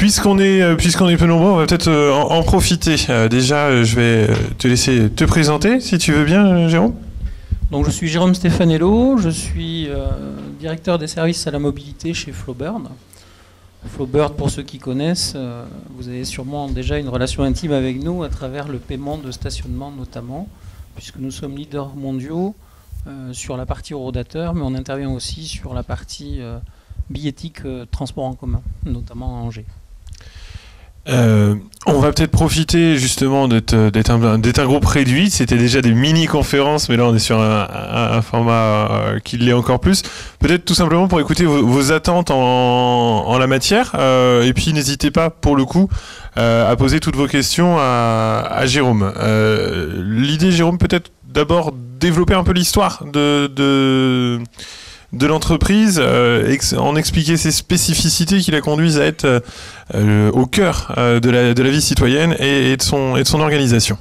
puisqu'on est peu nombreux, on va peut-être en profiter. Déjà, je vais te laisser te présenter, si tu veux bien, Jérôme. Donc, je suis Jérôme Stefanello, je suis directeur des services à la mobilité chez Flowbird. Flowbird, pour ceux qui connaissent, vous avez sûrement déjà une relation intime avec nous à travers le paiement de stationnement notamment, puisque nous sommes leaders mondiaux sur la partie horodateur, mais on intervient aussi sur la partie billettique transport en commun, notamment à Angers. On va peut-être profiter justement d'être un groupe réduit. C'était déjà des mini-conférences, mais là on est sur un format qui l'est encore plus. Peut-être tout simplement pour écouter vos attentes en la matière. Et puis n'hésitez pas pour le coup à poser toutes vos questions à Jérôme. L'idée, Jérôme, peut-être d'abord développer un peu l'histoire de l'entreprise, en expliquer ses spécificités qui la conduisent à être au cœur de la vie citoyenne et de son organisation.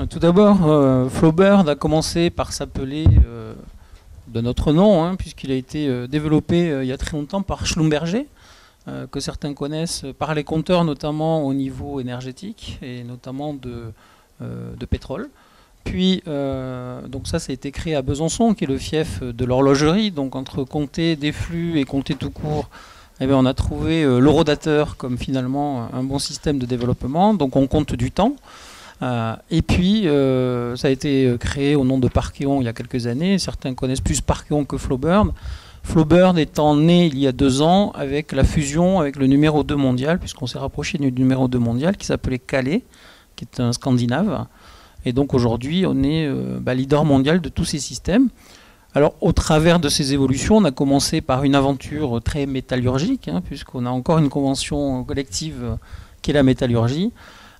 Tout d'abord, Flowbird a commencé par s'appeler de notre nom, puisqu'il a été développé il y a très longtemps par Schlumberger, que certains connaissent par les compteurs, notamment au niveau énergétique et notamment de pétrole. Puis, donc ça a été créé à Besançon, qui est le fief de l'horlogerie. Donc entre compter des flux et compter tout court, eh bien, on a trouvé l'horodateur comme finalement un bon système de développement. Donc on compte du temps. Et puis, ça a été créé au nom de Parkeon il y a quelques années. Certains connaissent plus Parkeon que Flowbird. Flowbird étant né il y a 2 ans avec la fusion avec le numéro 2 mondial, puisqu'on s'est rapproché du numéro 2 mondial qui s'appelait Calais, qui est un Scandinave. Et donc aujourd'hui, on est leader mondial de tous ces systèmes. Alors au travers de ces évolutions, on a commencé par une aventure très métallurgique, puisqu'on a encore une convention collective qui est la métallurgie,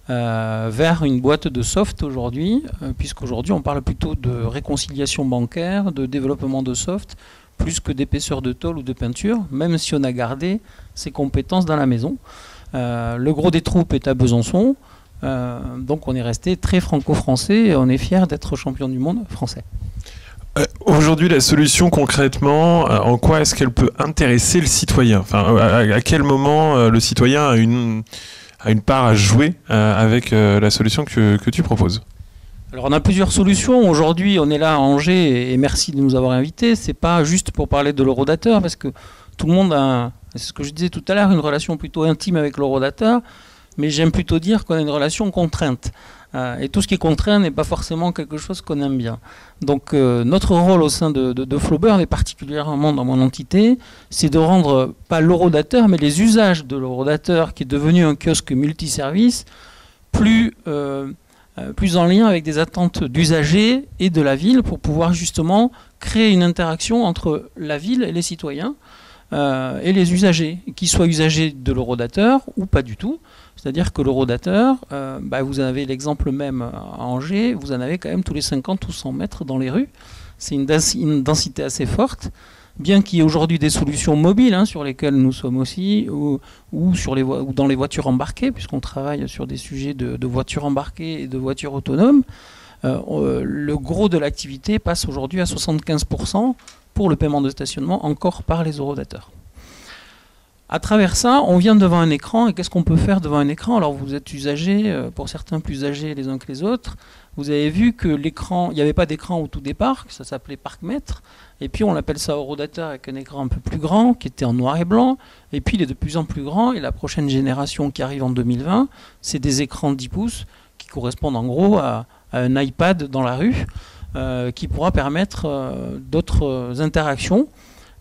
vers une boîte de soft aujourd'hui, puisqu'aujourd'hui on parle plutôt de réconciliation bancaire, de développement de soft, plus que d'épaisseur de tôle ou de peinture, même si on a gardé ses compétences dans la maison. Le gros des troupes est à Besançon. Donc on est resté très franco-français et on est fiers d'être champion du monde français. Aujourd'hui, la solution concrètement, en quoi est-ce qu'elle peut intéresser le citoyen ? Enfin, à quel moment le citoyen a une part à jouer avec la solution que tu proposes ? Alors on a plusieurs solutions. Aujourd'hui, on est là à Angers et merci de nous avoir invités. C'est pas juste pour parler de l'horodateur, parce que tout le monde a, c'est ce que je disais tout à l'heure, une relation plutôt intime avec l'horodateur. Mais j'aime plutôt dire qu'on a une relation contrainte. Et tout ce qui est contraint n'est pas forcément quelque chose qu'on aime bien. Donc notre rôle au sein de Flowbird, et particulièrement dans mon entité, c'est de rendre pas l'horodateur, mais les usages de l'horodateur, qui est devenu un kiosque multiservice, plus en lien avec des attentes d'usagers et de la ville, pour pouvoir justement créer une interaction entre la ville et les citoyens et les usagers, qu'ils soient usagers de l'horodateur ou pas du tout. C'est-à-dire que l'horodateur, vous en avez l'exemple même à Angers, vous en avez quand même tous les 50 ou 100 mètres dans les rues. C'est une densité assez forte, bien qu'il y ait aujourd'hui des solutions mobiles sur lesquelles nous sommes aussi, ou dans les voitures embarquées, puisqu'on travaille sur des sujets de voitures embarquées et de voitures autonomes. Le gros de l'activité passe aujourd'hui à 75% pour le paiement de stationnement, encore par les horodateurs. À travers ça, on vient devant un écran, et qu'est-ce qu'on peut faire devant un écran ? Alors vous êtes usagers, pour certains plus âgés les uns que les autres, vous avez vu que l'écran, il n'y avait pas d'écran au tout départ, ça s'appelait parc-mètre, et puis on l'appelle ça horodateur avec un écran un peu plus grand, qui était en noir et blanc, et puis il est de plus en plus grand, et la prochaine génération qui arrive en 2020, c'est des écrans de 10 pouces, qui correspondent en gros à un iPad dans la rue, qui pourra permettre d'autres interactions.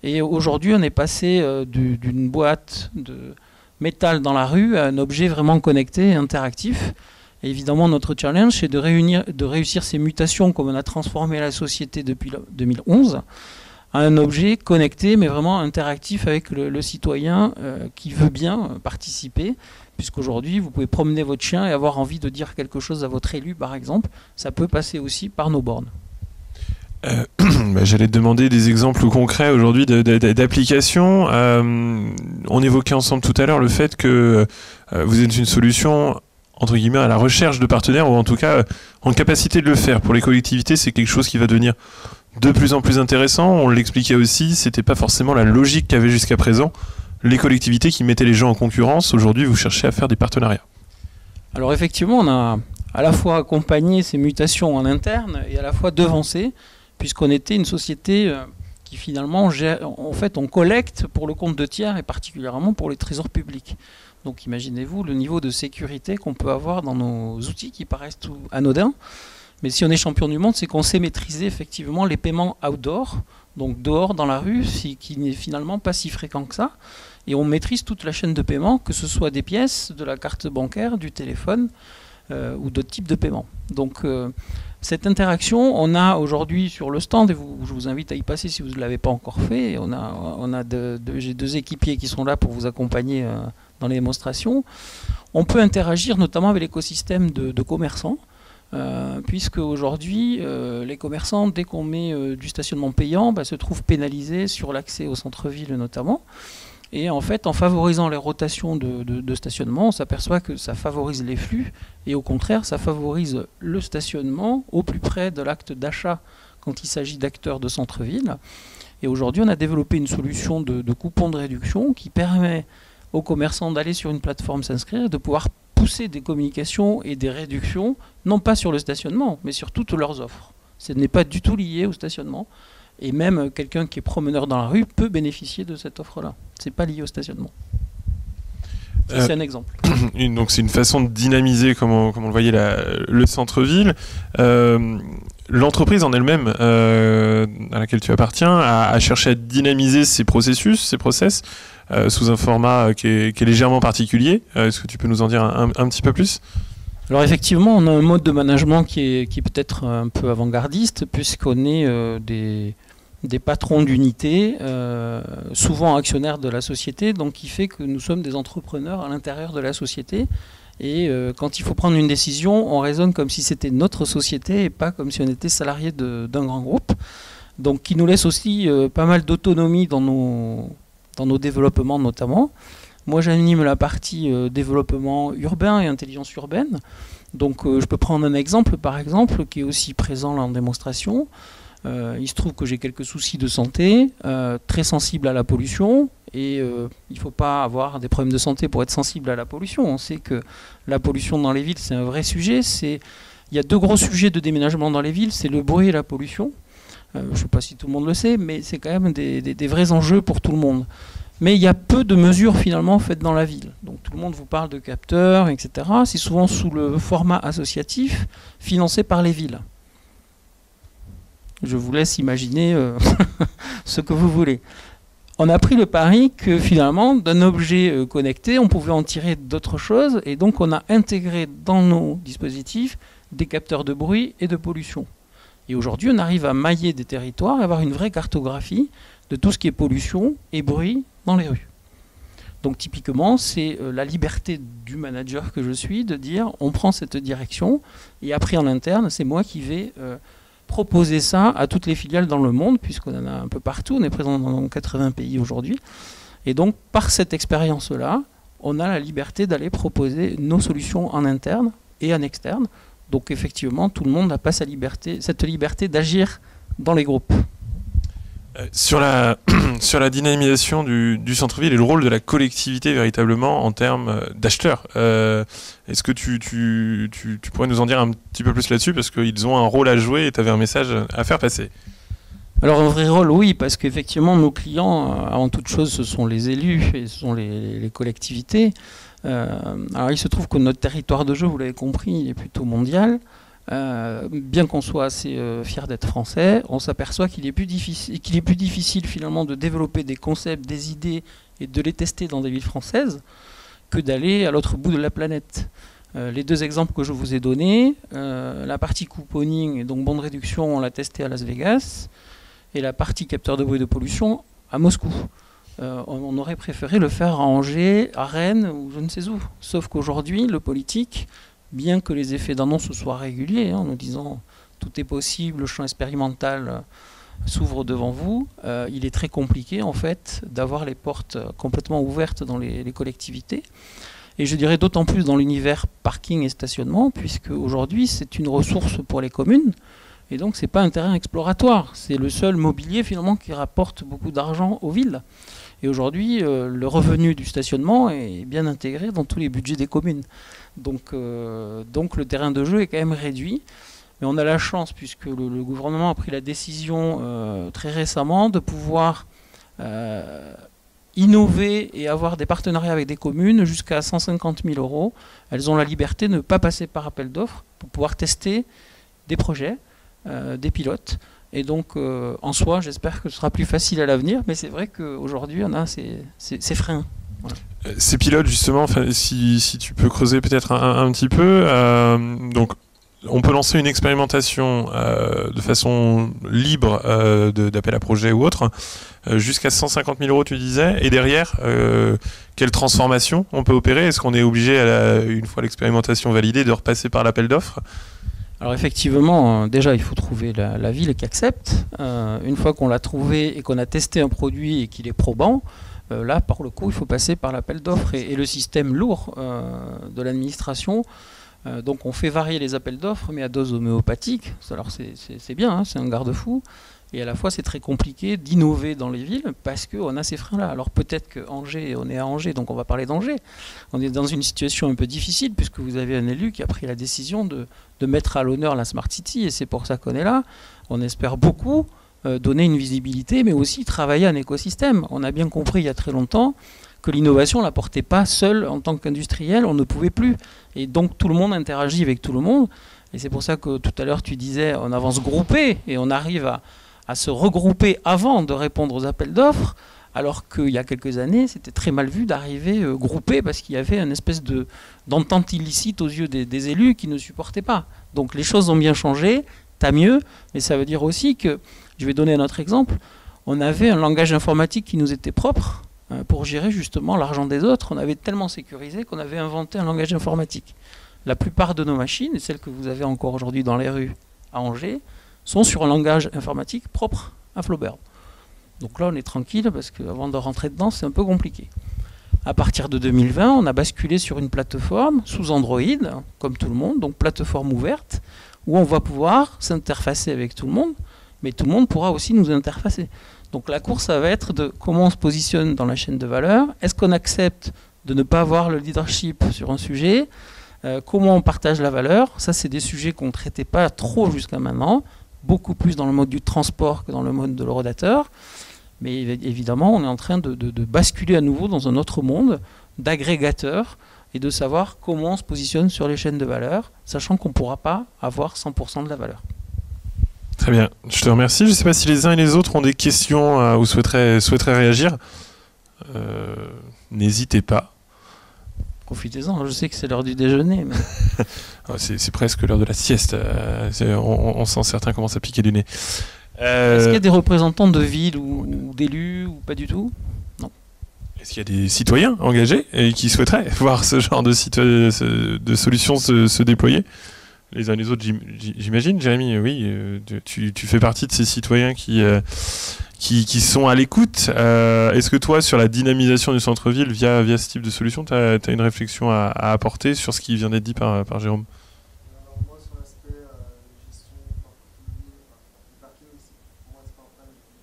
Et aujourd'hui, on est passé d'une boîte de métal dans la rue à un objet vraiment connecté et interactif. Et évidemment, notre challenge, c'est de réussir ces mutations, comme on a transformé la société depuis 2011, à un objet connecté, mais vraiment interactif avec le citoyen qui veut bien participer. Puisqu'aujourd'hui, vous pouvez promener votre chien et avoir envie de dire quelque chose à votre élu, par exemple. Ça peut passer aussi par nos bornes. J'allais te demander des exemples concrets aujourd'hui d'applications. On évoquait ensemble tout à l'heure le fait que vous êtes une solution entre guillemets à la recherche de partenaires, ou en tout cas en capacité de le faire. Pour les collectivités, c'est quelque chose qui va devenir de plus en plus intéressant. On l'expliquait aussi, c'était pas forcément la logique qu'il y avait jusqu'à présent. les collectivités qui mettaient les gens en concurrence, aujourd'hui vous cherchez à faire des partenariats. Alors effectivement, on a à la fois accompagné ces mutations en interne et à la fois devancé, puisqu'on était une société qui finalement en fait on collecte pour le compte de tiers et particulièrement pour les trésors publics. Donc imaginez-vous le niveau de sécurité qu'on peut avoir dans nos outils qui paraissent tout anodins. Mais si on est champion du monde, c'est qu'on sait maîtriser effectivement les paiements outdoor, donc dehors dans la rue, qui n'est finalement pas si fréquent que ça. Et on maîtrise toute la chaîne de paiement, que ce soit des pièces, de la carte bancaire, du téléphone ou d'autres types de paiements. Donc cette interaction, on a aujourd'hui sur le stand, et je vous invite à y passer si vous ne l'avez pas encore fait, j'ai 2 équipiers qui sont là pour vous accompagner dans les démonstrations. On peut interagir notamment avec l'écosystème de commerçants, puisque aujourd'hui, les commerçants, dès qu'on met du stationnement payant, se trouvent pénalisés sur l'accès au centre-ville notamment. Et en fait, en favorisant les rotations de stationnement, on s'aperçoit que ça favorise les flux, et au contraire, ça favorise le stationnement au plus près de l'acte d'achat quand il s'agit d'acteurs de centre-ville. Et aujourd'hui, on a développé une solution de coupon de réduction qui permet aux commerçants d'aller sur une plateforme s'inscrire, de pouvoir pousser des communications et des réductions, non pas sur le stationnement, mais sur toutes leurs offres. Ce n'est pas du tout lié au stationnement. Et même quelqu'un qui est promeneur dans la rue peut bénéficier de cette offre-là. Ce n'est pas lié au stationnement. C'est un exemple. Donc c'est une façon de dynamiser, comme on le voyait, le centre-ville. L'entreprise en elle-même, à laquelle tu appartiens, a cherché à dynamiser ses processus, ses process, sous un format qui est légèrement particulier. Est-ce que tu peux nous en dire un petit peu plus ? Alors effectivement, on a un mode de management qui est peut-être un peu avant-gardiste, puisqu'on est des patrons d'unité, souvent actionnaires de la société, donc qui fait que nous sommes des entrepreneurs à l'intérieur de la société. Et quand il faut prendre une décision, on raisonne comme si c'était notre société et pas comme si on était salarié d'un grand groupe. Donc qui nous laisse aussi pas mal d'autonomie dans nos développements notamment. Moi, j'anime la partie développement urbain et intelligence urbaine. Donc, je peux prendre un exemple, par exemple, qui est aussi présent là en démonstration. Il se trouve que j'ai quelques soucis de santé, très sensible à la pollution. Et il ne faut pas avoir des problèmes de santé pour être sensible à la pollution. On sait que la pollution dans les villes, c'est un vrai sujet. Il y a 2 gros sujets de déménagement dans les villes, c'est le bruit et la pollution. Je ne sais pas si tout le monde le sait, mais c'est quand même des vrais enjeux pour tout le monde. Mais il y a peu de mesures finalement faites dans la ville. Donc tout le monde vous parle de capteurs, etc. C'est souvent sous le format associatif, financé par les villes. Je vous laisse imaginer ce que vous voulez. On a pris le pari que finalement, d'un objet connecté, on pouvait en tirer d'autres choses. Et donc on a intégré dans nos dispositifs des capteurs de bruit et de pollution. Et aujourd'hui, on arrive à mailler des territoires et avoir une vraie cartographie de tout ce qui est pollution et bruit dans les rues. Donc typiquement, c'est la liberté du manager que je suis de dire on prend cette direction et après en interne, c'est moi qui vais proposer ça à toutes les filiales dans le monde, puisqu'on en a un peu partout, on est présent dans 80 pays aujourd'hui. Et donc par cette expérience-là, on a la liberté d'aller proposer nos solutions en interne et en externe. Donc effectivement, tout le monde n'a pas cette liberté d'agir dans les groupes. Sur la dynamisation du centre-ville et le rôle de la collectivité véritablement en termes d'acheteurs, est-ce que tu pourrais nous en dire un petit peu plus là-dessus, parce qu'ils ont un rôle à jouer et tu avais un message à faire passer? Alors un vrai rôle, oui, parce qu'effectivement nos clients, avant toute chose, ce sont les élus et ce sont les collectivités. Alors il se trouve que notre territoire de jeu, vous l'avez compris, il est plutôt mondial. Bien qu'on soit assez fier d'être français, on s'aperçoit qu'il est plus difficile finalement de développer des concepts, des idées et de les tester dans des villes françaises que d'aller à l'autre bout de la planète. Les 2 exemples que je vous ai donnés, la partie couponing et donc bon de réduction, on l'a testé à Las Vegas, et la partie capteur de bruit de pollution à Moscou. On aurait préféré le faire à Angers, à Rennes ou je ne sais où. Sauf qu'aujourd'hui, le politique, bien que les effets d'annonce soient réguliers, en nous disant tout est possible, le champ expérimental s'ouvre devant vous, il est très compliqué en fait d'avoir les portes complètement ouvertes dans les collectivités. Et je dirais d'autant plus dans l'univers parking et stationnement, puisque aujourd'hui c'est une ressource pour les communes, et donc c'est pas un terrain exploratoire, c'est le seul mobilier finalement qui rapporte beaucoup d'argent aux villes. Et aujourd'hui, le revenu du stationnement est bien intégré dans tous les budgets des communes. Donc le terrain de jeu est quand même réduit. Mais on a la chance, puisque le gouvernement a pris la décision très récemment de pouvoir innover et avoir des partenariats avec des communes jusqu'à 150 000 €. Elles ont la liberté de ne pas passer par appel d'offres pour pouvoir tester des projets, des pilotes. Et donc, en soi, j'espère que ce sera plus facile à l'avenir, mais c'est vrai qu'aujourd'hui, on a ces freins. Voilà. Ces pilotes, justement, si tu peux creuser peut-être un petit peu, donc on peut lancer une expérimentation de façon libre d'appel à projet ou autre, jusqu'à 150 000 €, tu disais, et derrière, quelle transformation on peut opérer? Est-ce qu'on est obligé, une fois l'expérimentation validée, de repasser par l'appel d'offres? Alors effectivement, déjà il faut trouver la ville qui accepte. Une fois qu'on l'a trouvé et qu'on a testé un produit et qu'il est probant, là par le coup il faut passer par l'appel d'offres et le système lourd de l'administration. Donc on fait varier les appels d'offres mais à dose homéopathique. Alors c'est bien, hein, c'est un garde-fou. Et à la fois c'est très compliqué d'innover dans les villes parce qu'on a ces freins-là. Alors peut-être qu'Angers, on est à Angers, donc on va parler d'Angers. On est dans une situation un peu difficile puisque vous avez un élu qui a pris la décision de mettre à l'honneur la Smart City et c'est pour ça qu'on est là. On espère beaucoup donner une visibilité mais aussi travailler un écosystème. On a bien compris il y a très longtemps que l'innovation ne la portait pas seule en tant qu'industriel, on ne pouvait plus. Et donc tout le monde interagit avec tout le monde. Et c'est pour ça que tout à l'heure tu disais on avance groupé et on arrive à se regrouper avant de répondre aux appels d'offres, alors qu'il y a quelques années, c'était très mal vu d'arriver groupé parce qu'il y avait une espèce d'entente illicite aux yeux des élus qui ne supportaient pas. Donc les choses ont bien changé, tant mieux, mais ça veut dire aussi que, je vais donner un autre exemple, on avait un langage informatique qui nous était propre pour gérer justement l'argent des autres. On avait tellement sécurisé qu'on avait inventé un langage informatique. La plupart de nos machines, et celles que vous avez encore aujourd'hui dans les rues à Angers, sont sur un langage informatique propre à Flaubert. Donc là, on est tranquille parce qu'avant de rentrer dedans, c'est un peu compliqué. À partir de 2020, on a basculé sur une plateforme sous Android, comme tout le monde, donc plateforme ouverte, où on va pouvoir s'interfacer avec tout le monde, mais tout le monde pourra aussi nous interfacer. Donc la course, ça va être de comment on se positionne dans la chaîne de valeur. Est-ce qu'on accepte de ne pas avoir le leadership sur un sujet? Comment on partage la valeur? Ça, c'est des sujets qu'on ne traitait pas trop jusqu'à maintenant, beaucoup plus dans le mode du transport que dans le mode de l'horodateur. Mais évidemment, on est en train de basculer à nouveau dans un autre monde d'agrégateurs et de savoir comment on se positionne sur les chaînes de valeur, sachant qu'on ne pourra pas avoir 100% de la valeur. Très bien, je te remercie. Je ne sais pas si les uns et les autres ont des questions ou souhaiteraient réagir. N'hésitez pas. Profitez-en, je sais que c'est l'heure du déjeuner. Mais... c'est presque l'heure de la sieste. On sent certains commencent à piquer du nez. Est-ce qu'il y a des représentants de villes ou d'élus ou pas du tout? Non. Est-ce qu'il y a des citoyens engagés et qui souhaiteraient voir ce genre de solutions se déployer? Les uns et les autres, j'imagine. Jérémy, oui, tu fais partie de ces citoyens qui sont à l'écoute. Est-ce que toi, sur la dynamisation du centre-ville via ce type de solution, tu as une réflexion à apporter sur ce qui vient d'être dit par Jérôme? Alors moi, sur l'aspect gestion du parking, pour moi, c'est pas un problème de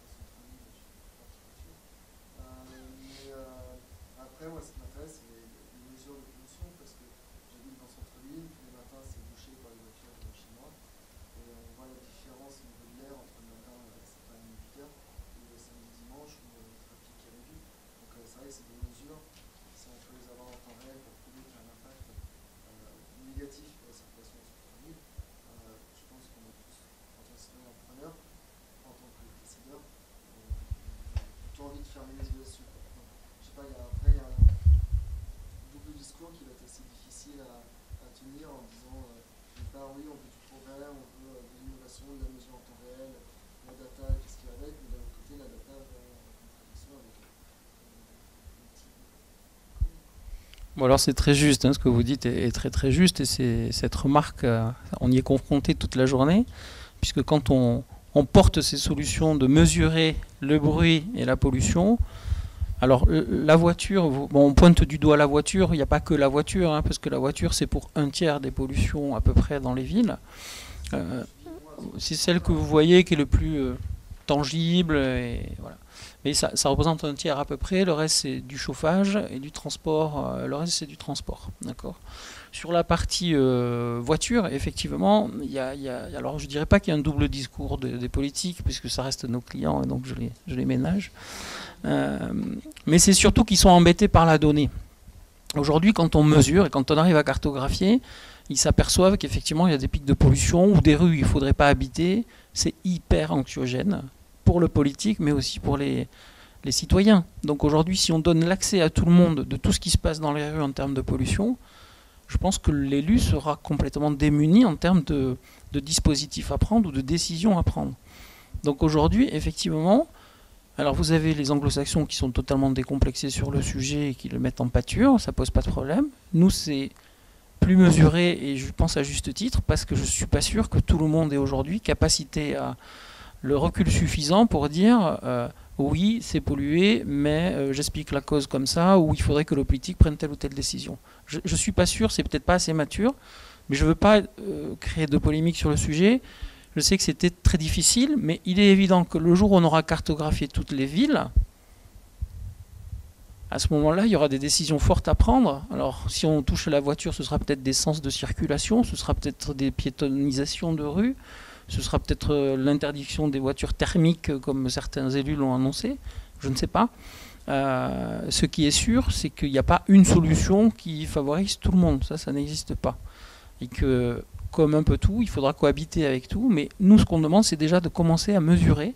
centre-ville, mais après, moi, ce qui m'intéresse, c'est les mesures de pollution, parce que j'habite dans le centre-ville, tous les matins, c'est bouché par les voitures de chez moi, et on voit la différence au niveau de l'air entre le matin à 7h30 et 8h, et le samedi dimanche où le trafic est réduit. Donc c'est vrai que c'est des mesures, si on peut les avoir en temps réel pour prouver qu'il y a un impact négatif sur la circulation du centre-ville, je pense qu'on a tous, en tant que citoyen entrepreneur, en tant que décideur, plutôt envie de fermer les yeux dessus. Donc, je sais pas, après il y a un double discours qui va être assez difficile à tenir en disant oui, on veut du progrès, on veut de l'innovation, de la mesure en temps réel, la data, qu'est-ce qu'il y a avec, mais d'un autre côté, la data va en contradiction avec Bon, alors c'est très juste, hein, ce que vous dites est très très juste, et cette remarque, on y est confronté toute la journée, puisque quand on porte ces solutions de mesurer le bruit et la pollution, alors la voiture, on pointe du doigt la voiture, il n'y a pas que la voiture, hein, parce que la voiture c'est pour 1/3 des pollutions à peu près dans les villes. C'est celle que vous voyez qui est le plus tangibles, et voilà. Mais ça représente un tiers à peu près, le reste c'est du chauffage et du transport, le reste c'est du transport, d'accord. Sur la partie voiture, effectivement, alors je dirais pas qu'il y a un double discours des politiques, puisque ça reste nos clients, et donc je les ménage. Mais c'est surtout qu'ils sont embêtés par la donnée. Aujourd'hui, quand on mesure et quand on arrive à cartographier, ils s'aperçoivent qu'effectivement il y a des pics de pollution ou des rues qu'il ne faudrait pas habiter. C'est hyper anxiogène pour le politique, mais aussi pour les citoyens. Donc aujourd'hui, si on donne l'accès à tout le monde de tout ce qui se passe dans les rues en termes de pollution, je pense que l'élu sera complètement démuni en termes de dispositifs à prendre ou de décisions à prendre. Donc aujourd'hui, effectivement, alors vous avez les anglo-saxons qui sont totalement décomplexés sur le sujet et qui le mettent en pâture, ça pose pas de problème. Nous, c'est plus mesuré, et je pense à juste titre, parce que je suis pas sûr que tout le monde ait aujourd'hui capacité à le recul suffisant pour dire oui, c'est pollué, mais j'explique la cause comme ça, ou il faudrait que le politique prenne telle ou telle décision. Je suis pas sûr, c'est peut-être pas assez mature, mais je veux pas créer de polémique sur le sujet. Je sais que c'était très difficile, mais il est évident que le jour où on aura cartographié toutes les villes, à ce moment-là, il y aura des décisions fortes à prendre. Alors, si on touche à la voiture, ce sera peut-être des sens de circulation, ce sera peut-être des piétonisations de rues, ce sera peut-être l'interdiction des voitures thermiques, comme certains élus l'ont annoncé, je ne sais pas. Ce qui est sûr, c'est qu'il n'y a pas une solution qui favorise tout le monde, ça n'existe pas. Et que, comme un peu tout, il faudra cohabiter avec tout, mais nous, ce qu'on demande, c'est déjà de commencer à mesurer,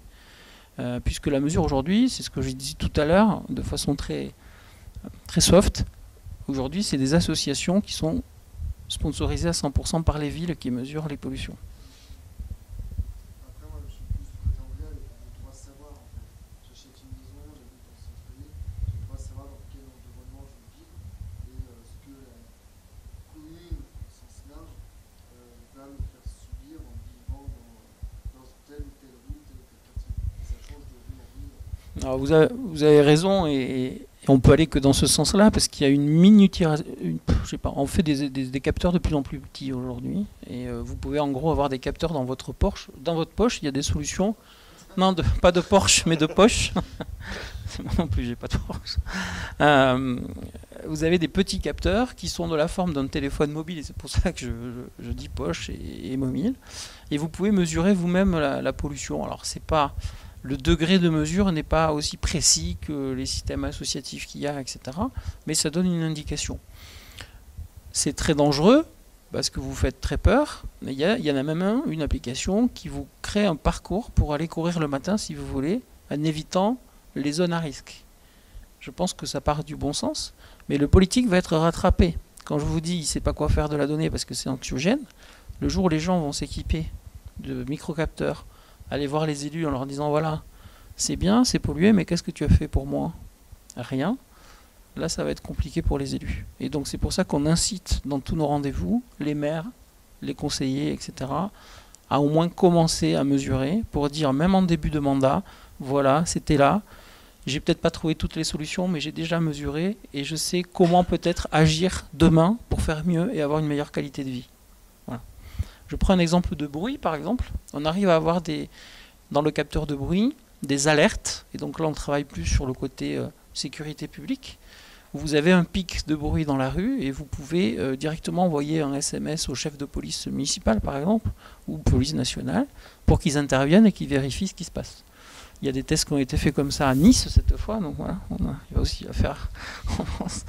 puisque la mesure aujourd'hui, c'est ce que j'ai dit tout à l'heure, de façon très soft, aujourd'hui, c'est des associations qui sont sponsorisées à 100% par les villes qui mesurent les pollutions. Après, moi, je suis plus du côté anglais avec le droit de savoir, en fait. J'achète une maison, j'habite dans le centre-ville, j'ai le droit de savoir dans quel environnement je vis et ce que la commune, au sens large, va me faire subir en vivant dans telle ou telle rue, tel ou tel quartier. Et ça change de rue en rue. Alors vous avez raison, et on peut aller que dans ce sens-là, parce qu'il y a une miniaturisation, je sais pas, on fait des capteurs de plus en plus petits aujourd'hui, et vous pouvez en gros avoir des capteurs dans votre poche. Dans votre poche, il y a des solutions, non, pas de Porsche, mais de poche. Moi non plus, j'ai pas de Porsche. Vous avez des petits capteurs qui sont de la forme d'un téléphone mobile, et c'est pour ça que je dis poche et mobile, et vous pouvez mesurer vous-même la pollution. Alors c'est pas... Le degré de mesure n'est pas aussi précis que les systèmes associatifs qu'il y a, etc. Mais ça donne une indication. C'est très dangereux, parce que vous faites très peur. Mais il y en a même une application qui vous crée un parcours pour aller courir le matin, si vous voulez, en évitant les zones à risque. Je pense que ça part du bon sens, mais le politique va être rattrapé. Quand je vous dis, il ne sait pas quoi faire de la donnée parce que c'est anxiogène, le jour où les gens vont s'équiper de microcapteurs, aller voir les élus en leur disant voilà, c'est bien, c'est pollué, mais qu'est-ce que tu as fait pour moi? Rien. Là, ça va être compliqué pour les élus. Et donc c'est pour ça qu'on incite dans tous nos rendez-vous les maires, les conseillers, etc., à au moins commencer à mesurer pour dire, même en début de mandat, voilà, c'était là. J'ai peut-être pas trouvé toutes les solutions, mais j'ai déjà mesuré et je sais comment peut-être agir demain pour faire mieux et avoir une meilleure qualité de vie. Voilà. Je prends un exemple de bruit, par exemple. On arrive à avoir dans le capteur de bruit des alertes, et donc là on travaille plus sur le côté sécurité publique, où vous avez un pic de bruit dans la rue et vous pouvez directement envoyer un SMS au chef de police municipal, par exemple, ou police nationale, pour qu'ils interviennent et qu'ils vérifient ce qui se passe. Il y a des tests qui ont été faits comme ça à Nice cette fois, donc voilà, il y a aussi à faire en France.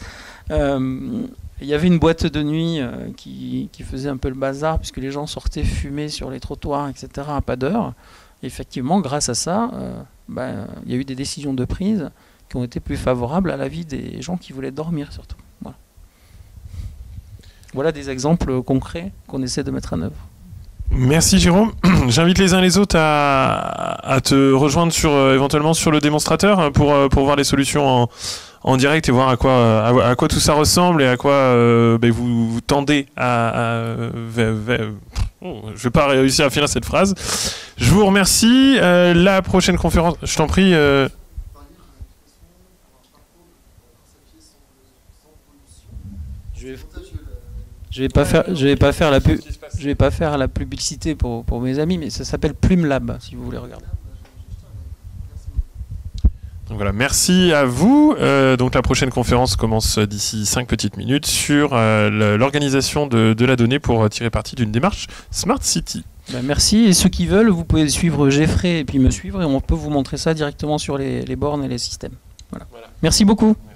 Il y avait une boîte de nuit qui faisait un peu le bazar, puisque les gens sortaient fumer sur les trottoirs, etc., à pas d'heure. Effectivement, grâce à ça, il y a eu des décisions de prise qui ont été plus favorables à la vie des gens qui voulaient dormir, surtout. Voilà des exemples concrets qu'on essaie de mettre en œuvre. Merci Jérôme. J'invite les uns les autres à te rejoindre éventuellement sur le démonstrateur pour voir les solutions en direct et voir à quoi tout ça ressemble et à quoi vous tendez je vais pas réussir à finir cette phrase. Je vous remercie. La prochaine conférence, je t'en prie. Je vais pas faire la publicité pour mes amis, mais ça s'appelle Plume Lab, si vous voulez regarder. Donc voilà, merci à vous. Donc la prochaine conférence commence d'ici 5 petites minutes sur l'organisation de la donnée pour tirer parti d'une démarche Smart City. Merci, et ceux qui veulent, vous pouvez suivre Geoffrey et puis me suivre, et on peut vous montrer ça directement sur les bornes et les systèmes. Voilà. Merci beaucoup. Merci.